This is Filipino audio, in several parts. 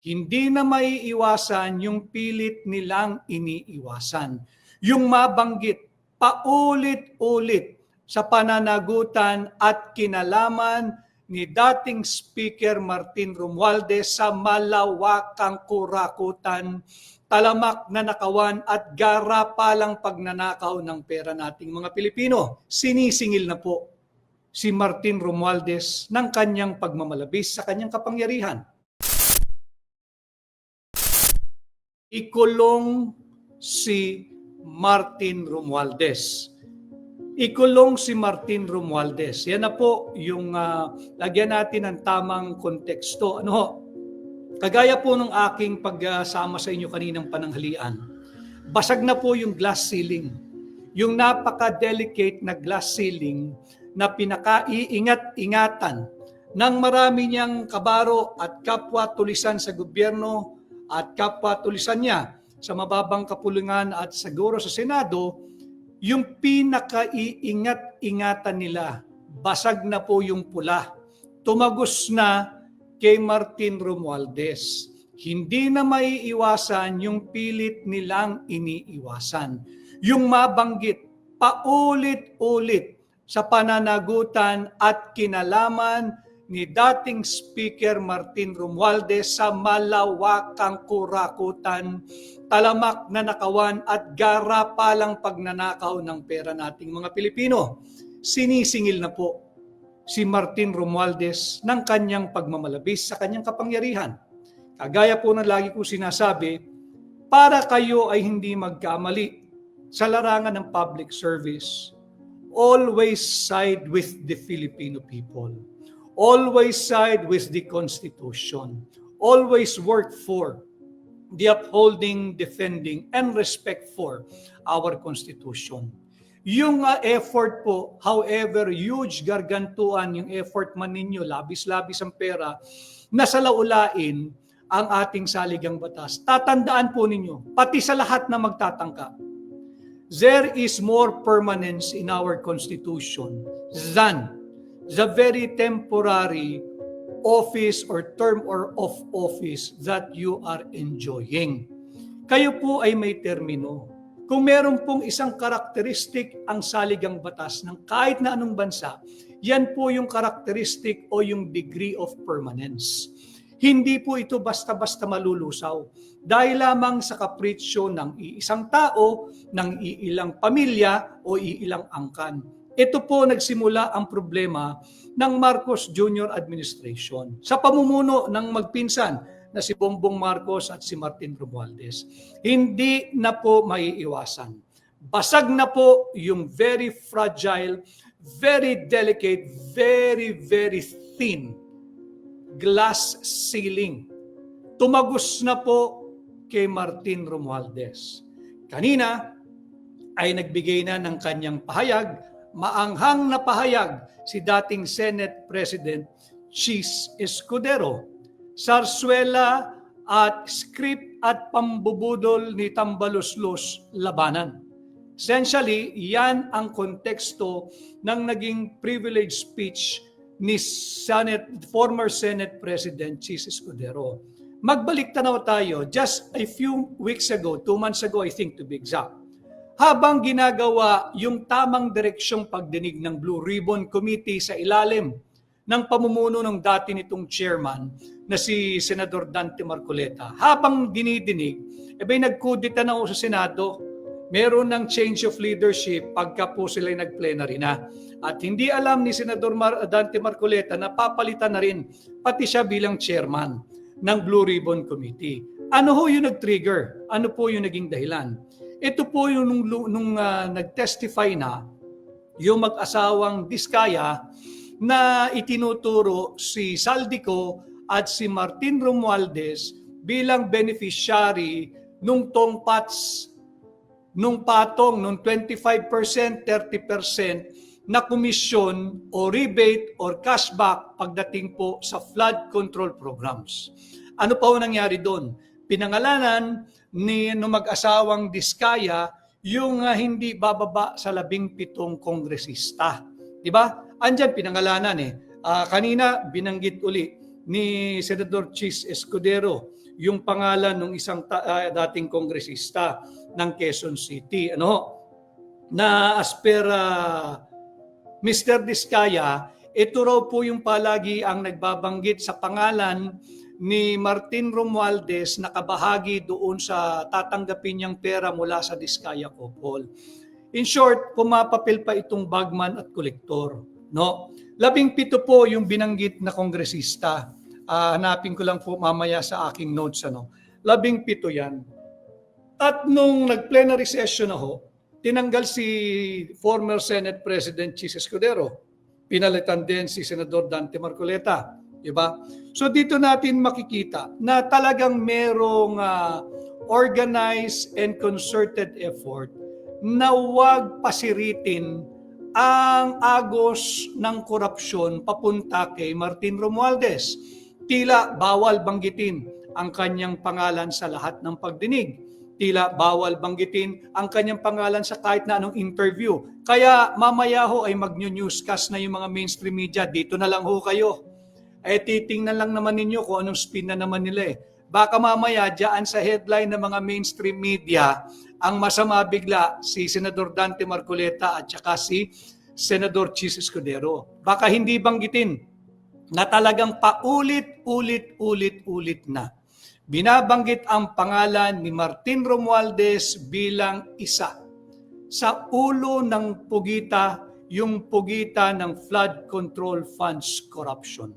Hindi na maiiwasan yung pilit nilang iniiwasan. Yung mabanggit paulit-ulit sa pananagutan at kinalaman ni dating Speaker Martin Romualdez sa malawakang kurakutan, talamak na nakawan at garapalang pagnanakaw ng pera nating mga Pilipino. Sinisingil na po si Martin Romualdez ng kanyang pagmamalabis sa kanyang kapangyarihan. Ikulong si Martin Romualdez. Ikulong si Martin Romualdez. Yan na po yung lagyan natin ng tamang konteksto. Kagaya po ng aking pagsama sa inyo kaninang pananghalian, basag na po yung glass ceiling. Yung napaka-delicate na glass ceiling na pinakaiingat-ingatan ng marami niyang kabaro at kapwa-tulisan sa gobyerno at kapwa-tulisan niya sa mababang kapulungan at siguro sa Senado, yung pinakaiingat-ingatan nila, basag na po yung pula. Tumagos na kay Martin Romualdez. Hindi na maiiwasan yung pilit nilang iniiwasan. Yung mabanggit paulit-ulit sa pananagutan at kinalaman ni dating Speaker Martin Romualdez sa malawakang kurakutan, talamak na nakawan at garapalang pagnanakaw ng pera nating mga Pilipino. Sinisingil na po si Martin Romualdez ng kanyang pagmamalabis sa kanyang kapangyarihan. Kagaya po ng lagi ko sinasabi, para kayo ay hindi magkamali sa larangan ng public service, always side with the Filipino people. Always side with the Constitution. Always work for the upholding, defending, and respect for our Constitution. Yung effort po, however huge, gargantuan yung effort man ninyo, labis-labis ang pera, nasa laulain ang ating saligang batas. Tatandaan po ninyo, pati sa lahat na magtatangka, there is more permanence in our Constitution than the very temporary office or term or of office that you are enjoying. Kayo po ay may termino. Kung meron pong isang karakteristik ang saligang batas ng kahit na anong bansa, yan po yung karakteristik o yung degree of permanence. Hindi po ito basta-basta malulusaw dahil lamang sa kapritsyo ng iisang tao, ng iilang pamilya o iilang angkan. Ito po nagsimula ang problema ng Marcos Jr. administration sa pamumuno ng magpinsan na si Bongbong Marcos at si Martin Romualdez. Hindi na po maiiwasan. Basag na po yung very fragile, very delicate, very, very thin glass ceiling. Tumagos na po kay Martin Romualdez. Kanina ay nagbigay na ng kanyang pahayag, maanghang na pahayag si dating Senate President Chis Escudero. Sarsuela at script at pambubudol ni Tambaloslos labanan. Essentially, yan ang konteksto ng naging privilege speech ni former Senate President Chis Escudero. Magbalik tanaw tayo, just a few weeks ago, 2 months ago I think to be exact, habang ginagawa yung tamang direksyong pagdinig ng Blue Ribbon Committee sa ilalim ng pamumuno ng dati nitong chairman na si Senador Dante Marcoleta. Habang dinidinig, nagkudita na sa Senado, meron ng change of leadership pagka po sila'y nag-plenary na. At hindi alam ni Senador Dante Marcoleta na papalitan na rin pati siya bilang chairman ng Blue Ribbon Committee. Ano ho yung nag-trigger? Ano po yung naging dahilan? Ito po yung nung nag-testify na yung mag-asawang Diskaya na itinuturo si Saldico at si Martin Romualdez bilang beneficiary nung tongpats, nung patong, nung 25%, 30% na komisyon o rebate or cashback pagdating po sa flood control programs. Ano pa ang nangyari doon? Pinangalanan ni mag-asawang Diskaya yung hindi bababa sa 17 kongresista. Diba? Andyan pinangalanan Kanina binanggit uli ni Senador Chis Escudero yung pangalan ng isang dating kongresista ng Quezon City. Na as per Mr. Diskaya, ito raw po yung palagi ang nagbabanggit sa pangalan ni Martin Romualdez na kabahagi doon sa tatanggapin niyang pera mula sa Diskaya Couple. In short, pumapapil pa itong bagman at kolektor. 17 po yung binanggit na kongresista. Hanapin ko lang po mamaya sa aking notes. 17 yan. At nung nag-plenary session tinanggal si former Senate President Chis Escudero. Pinalitan din si Senador Dante Marcoleta. Diba? So dito natin makikita na talagang merong organized and concerted effort na huwag pasiritin ang agos ng korupsyon papunta kay Martin Romualdez. Tila bawal banggitin ang kanyang pangalan sa lahat ng pagdinig. Tila bawal banggitin ang kanyang pangalan sa kahit na anong interview. Kaya mamaya ay mag-newscast na yung mga mainstream media. Dito na lang kayo. Titingnan lang naman ninyo kung anong spin na naman nila. Baka mamaya dyan sa headline ng mga mainstream media, ang masama bigla si Senador Dante Marcoleta at saka si Senador Chis Escudero. Baka hindi banggitin na talagang paulit-ulit na binabanggit ang pangalan ni Martin Romualdez bilang isa sa ulo ng pugita, yung pugita ng flood control funds corruption.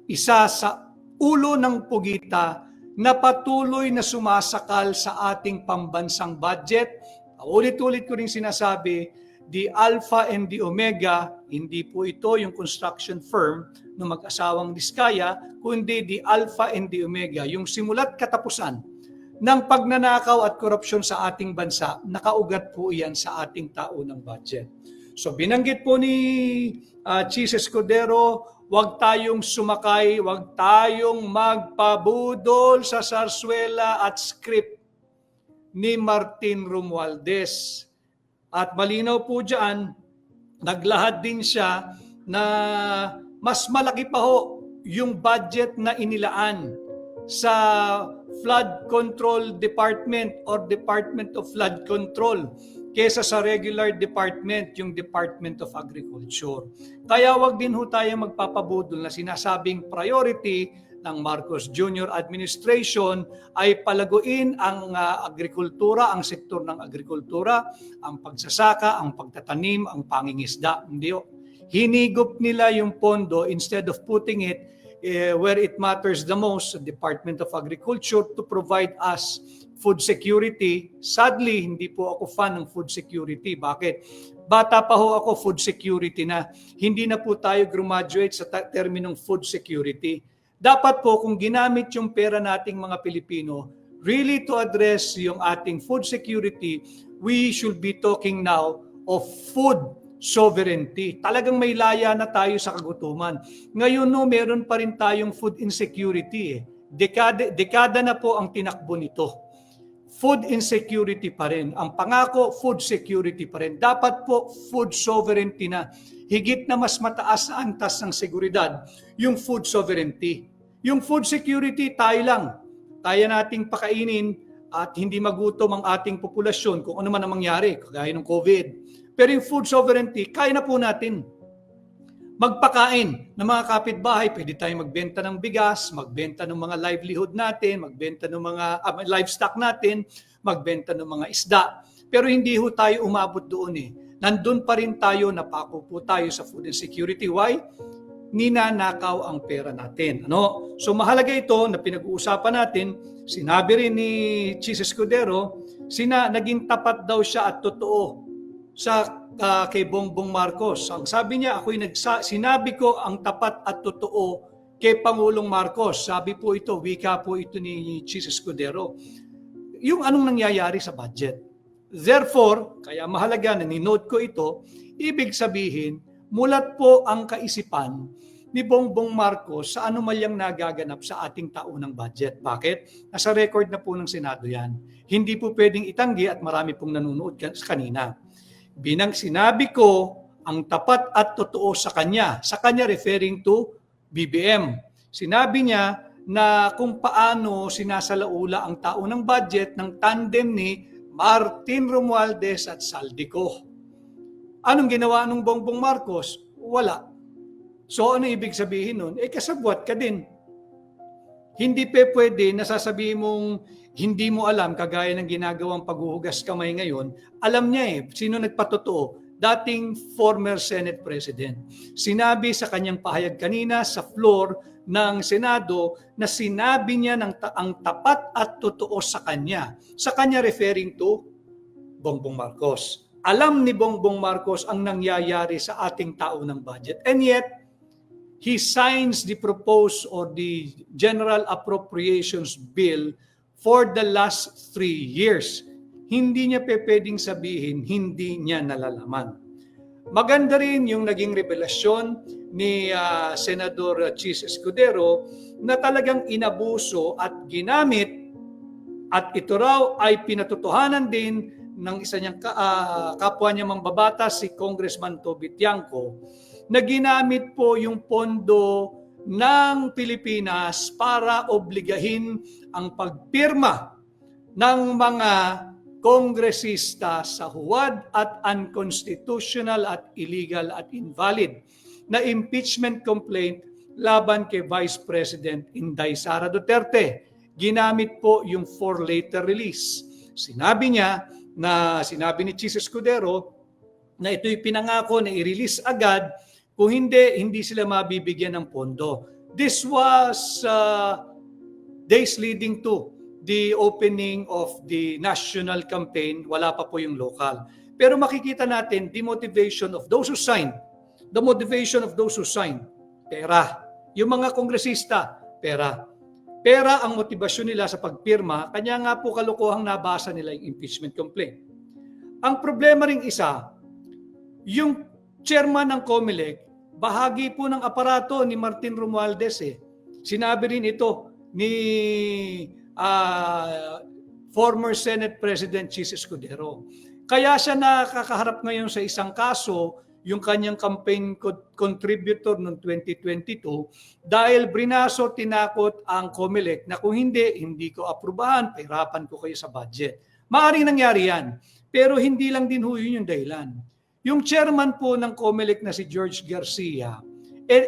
Isa sa ulo ng pugita na patuloy na sumasakal sa ating pambansang budget. Ulit-ulit ko rin sinasabi, the Alpha and the Omega, hindi po ito yung construction firm ng mag-asawang Diskaya, kundi the Alpha and the Omega, yung simula't katapusan ng pagnanakaw at korupsyon sa ating bansa, nakaugat po iyan sa ating taunang budget. So binanggit po ni Chis Escudero, huwag tayong sumakay, huwag tayong magpabudol sa sarsuela at script ni Martin Romualdez. At malinaw po dyan, naglahad din siya na mas malaki pa yung budget na inilaan sa Flood Control Department or Department of Flood Control kesa sa regular department, yung Department of Agriculture. Kaya wag din tayo magpapabudol na sinasabing priority ng Marcos Jr. administration ay palaguin ang agrikultura, ang sektor ng agrikultura, ang pagsasaka, ang pagtatanim, ang pangingisda. Hindi. Hinigop nila yung pondo instead of putting it where it matters the most, the Department of Agriculture, to provide us food security. Sadly, hindi po ako fan ng food security. Bakit? Bata pa ako, food security na. Hindi na po tayo graduate sa terminong food security. Dapat po kung ginamit yung pera nating mga Pilipino, really to address yung ating food security, we should be talking now of food sovereignty. Talagang may laya na tayo sa kagutuman. Ngayon meron pa rin tayong food insecurity. Dekada na po ang tinakbo nito. Food insecurity pa rin. Ang pangako, food security pa rin. Dapat po food sovereignty na. Higit na mas mataas na antas ng seguridad, yung food sovereignty. Yung food security, tayo lang. Tayo nating pakainin at hindi magutom ang ating populasyon kung ano man ang mangyari, kagaya ng COVID. Pero yung food sovereignty, kaya na po natin. Magpakain ng mga kapitbahay, pwede tayong magbenta ng bigas, magbenta ng mga livelihood natin, magbenta ng mga livestock natin, magbenta ng mga isda. Pero hindi tayo umabot doon . Nandun pa rin tayo, napako po tayo sa food insecurity. Why? Ninanakaw ang pera natin. So mahalaga ito na pinag-uusapan natin. Sinabi rin ni Chis Escudero, naging tapat daw siya at totoo sa kay Bongbong Marcos. Ang sabi niya, sinabi ko ang tapat at totoo kay Pangulong Marcos. Sabi po ito, wika po ito ni Chis Escudero. Yung anong nangyayari sa budget. Therefore, kaya mahalaga na ni-note ko ito, ibig sabihin, mulat po ang kaisipan ni Bongbong Marcos sa anumalyang nagaganap sa ating taunang budget. Bakit? Nasa record na po ng Senado yan. Hindi po pwedeng itanggi at marami pong nanonood kanina. Sinabi ko ang tapat at totoo sa kanya referring to BBM. Sinabi niya na kung paano sinasalaula ang taunang budget ng tandem ni Martin Romualdez at Saldico. Anong ginawa ng Bongbong Marcos? Wala. So ano ibig sabihin nun? Kasabwat ka din. Hindi pwede na sasabihin mong hindi mo alam, kagaya ng ginagawang paghuhugas kamay ngayon. Alam niya sino nagpatotoo? Dating former Senate President. Sinabi sa kanyang pahayag kanina sa floor ng Senado na sinabi niya ang tapat at totoo sa kanya. Sa kanya referring to Bongbong Marcos. Alam ni Bongbong Marcos ang nangyayari sa ating taunang budget. And yet, he signs the proposed or the General Appropriations Bill for the last 3 years. Hindi niya pwedeng sabihin, hindi niya nalalaman. Maganda rin yung naging revelasyon ni Senador Chis Escudero na talagang inabuso at ginamit at ito raw ay pinatotohanan din ng isa niyang kapwa niya mambabatas si Congressman Toby Tiangco na ginamit po yung pondo ng Pilipinas para obligahin ang pagpirma ng mga kongresista sa huwad at unconstitutional at illegal at invalid na impeachment complaint laban kay Vice President Inday Sara Duterte. Ginamit po yung 4-letter release. Sinabi ni Chis Escudero na ito'y pinangako na i-release agad, kung hindi sila mabibigyan ng pondo. This was days leading to the opening of the national campaign, wala pa po yung local. Pero makikita natin the motivation of those who signed. The motivation of those who signed, pera. Yung mga kongresista, pera. Pera ang motibasyon nila sa pagpirma, kanya nga po kalokohang nabasa nila yung impeachment complaint. Ang problema ring isa, yung chairman ng COMELEC, bahagi po ng aparato ni Martin Romualdez. Sinabi rin ito ni former Senate President Chis Escudero. Kaya siya nakakaharap ngayon sa isang kaso, yung kanyang campaign contributor noong 2022, dahil brinaso tinakot ang COMELEC na kung hindi ko aprubahan, pahirapan ko kayo sa budget. Maaaring nangyari yan, pero hindi lang din yun yung dahilan. Yung chairman po ng COMELEC na si George Garcia,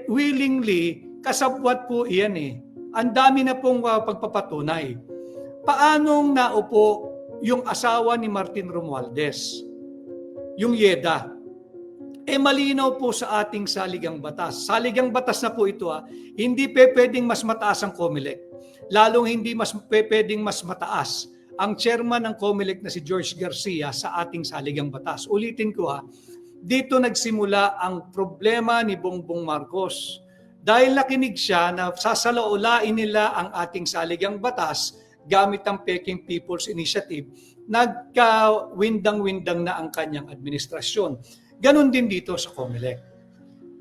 willingly, kasabwat po iyan Ang dami na pong pagpapatunay. Paanong naupo yung asawa ni Martin Romualdez? Yung Yeda. Malinaw po sa ating saligang batas. Saligang batas na po ito. Hindi pwedeng mas mataas ang COMELEC. Lalong hindi pwedeng mas mataas ang chairman ng COMELEC na si George Garcia sa ating saligang batas. Ulitin ko dito nagsimula ang problema ni Bongbong Marcos. Dahil nakinig siya na sasalaulain nila ang ating saligang batas gamit ang Peking People's Initiative, nagka-windang-windang na ang kanyang administrasyon. Ganon din dito sa COMELEC.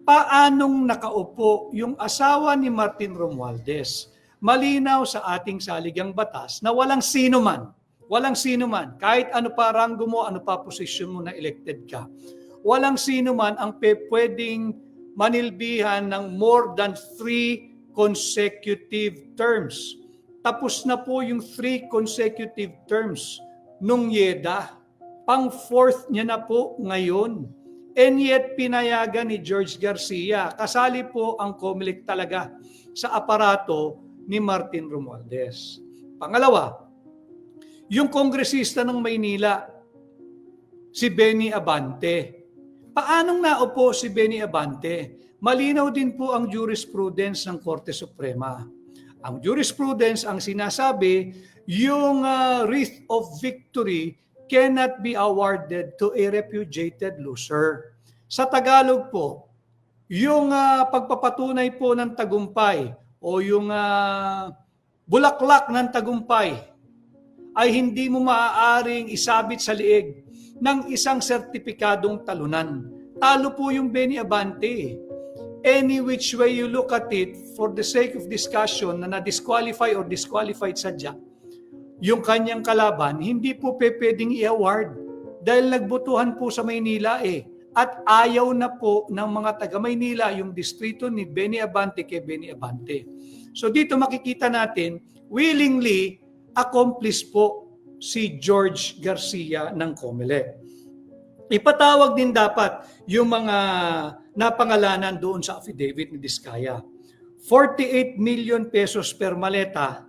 Paanong nakaupo yung asawa ni Martin Romualdez? Malinaw sa ating saligang batas na walang sino man, kahit ano pa ranggo mo, ano pa posisyon mo na elected ka, walang sino man ang pwedeng manilbihan ng more than 3 consecutive terms. Tapos na po yung 3 consecutive terms nung Yeda. Pang-4th niya na po ngayon. And yet, pinayagan ni George Garcia. Kasali po ang COMELEC talaga sa aparato ni Martin Romualdez. Pangalawa, yung kongresista ng Maynila, si Benny Abante. Paanong naupo si Benny Abante? Malinaw din po ang jurisprudence ng Korte Suprema. Ang jurisprudence ang sinasabi, yung wreath of victory cannot be awarded to a repudiated loser. Sa Tagalog po, yung pagpapatunay po ng tagumpay o yung bulaklak ng tagumpay ay hindi mo maaaring isabit sa liig ng isang sertipikadong talunan. Talo po yung Benny Abante. Any which way you look at it, for the sake of discussion na na-disqualify or disqualified sadya, yung kanyang kalaban, hindi po pwedeng i-award dahil nagbotohan po sa Maynila At ayaw na po ng mga taga Maynila yung distrito ni Benny Abante kay Benny Abante. So dito makikita natin, willingly accomplice po si George Garcia ng COMELEC. Ipatawag din dapat yung mga napangalanan doon sa affidavit ni Diskaya. 48 million pesos per maleta,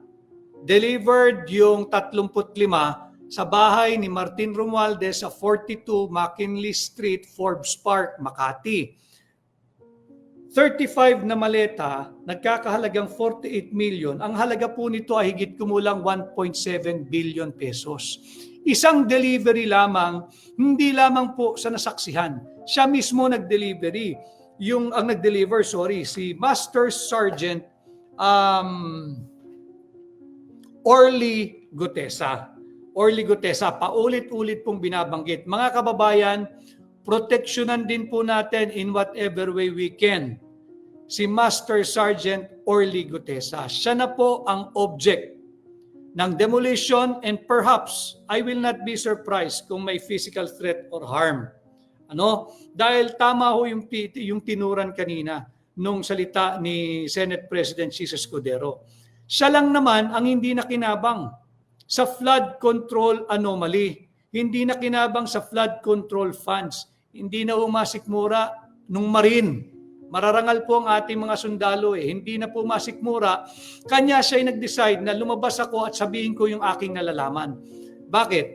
delivered yung 35 sa bahay ni Martin Romualdez sa 42 McKinley Street, Forbes Park, Makati. 35 na maleta, nagkakahalagang 48 million. Ang halaga po nito ay higit kumulang 1.7 billion pesos. Isang delivery lamang, hindi lamang po sa nasaksihan. Siya mismo nag-delivery. Si Master Sergeant Orly Gutesa. Orly Gutesa, paulit-ulit pong binabanggit. Mga kababayan, proteksyonan din po natin in whatever way we can si Master Sergeant Orly Gutesa. Siya na po ang object ng demolition and perhaps I will not be surprised kung may physical threat or harm. Dahil tama ho yung tinuran kanina nung salita ni Senate President Jesus Escudero. Siya lang naman ang hindi nakinabang sa flood control anomaly. Hindi nakinabang sa flood control funds. Hindi na umasikmura nung Marine. Mararangal po ang ating mga sundalo Hindi na po masikmura. Kanya siya nag-decide na lumabas ako at sabihin ko yung aking nalalaman. Bakit?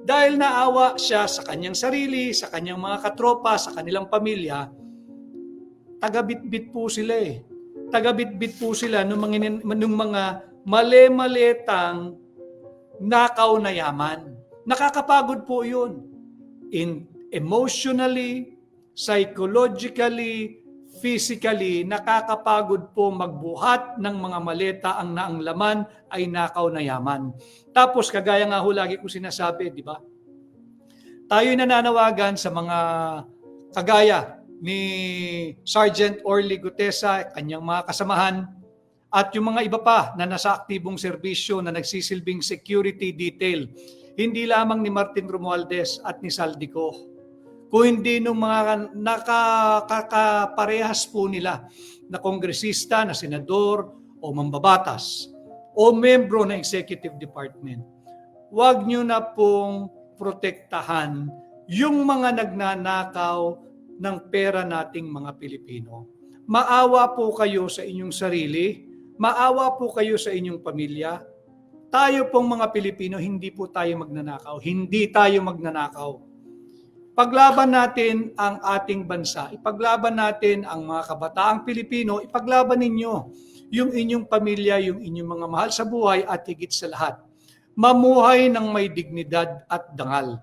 Dahil naawa siya sa kanyang sarili, sa kanyang mga katropa, sa kanilang pamilya, tagabitbit po sila Tagabitbit po sila ng mga mali-malitang nakaw na yaman. Nakakapagod po yun. Emotionally, psychologically, physically, nakakapagod po magbuhat ng mga maleta ang laman ay nakaw na yaman. Tapos, kagaya nga ho lagi ko sinasabi, di ba? Tayo'y nananawagan sa mga kagaya ni Sergeant Orly Gutesa, kanyang mga kasamahan, at yung mga iba pa na nasa aktibong serbisyo na nagsisilbing security detail, hindi lamang ni Martin Romualdez at ni Saldico, kung hindi ng mga nakakaparehas po nila na kongresista, na senador, o mambabatas, o membro ng executive department. Huwag nyo na pong protektahan yung mga nagnanakaw ng pera nating mga Pilipino. Maawa po kayo sa inyong sarili, maawa po kayo sa inyong pamilya. Tayo pong mga Pilipino, hindi po tayo magnanakaw. Hindi tayo magnanakaw. Ipaglaban natin ang ating bansa. Ipaglaban natin ang mga kabataang Pilipino. Ipaglaban ninyo yung inyong pamilya, yung inyong mga mahal sa buhay at higit sa lahat. Mamuhay ng may dignidad at dangal.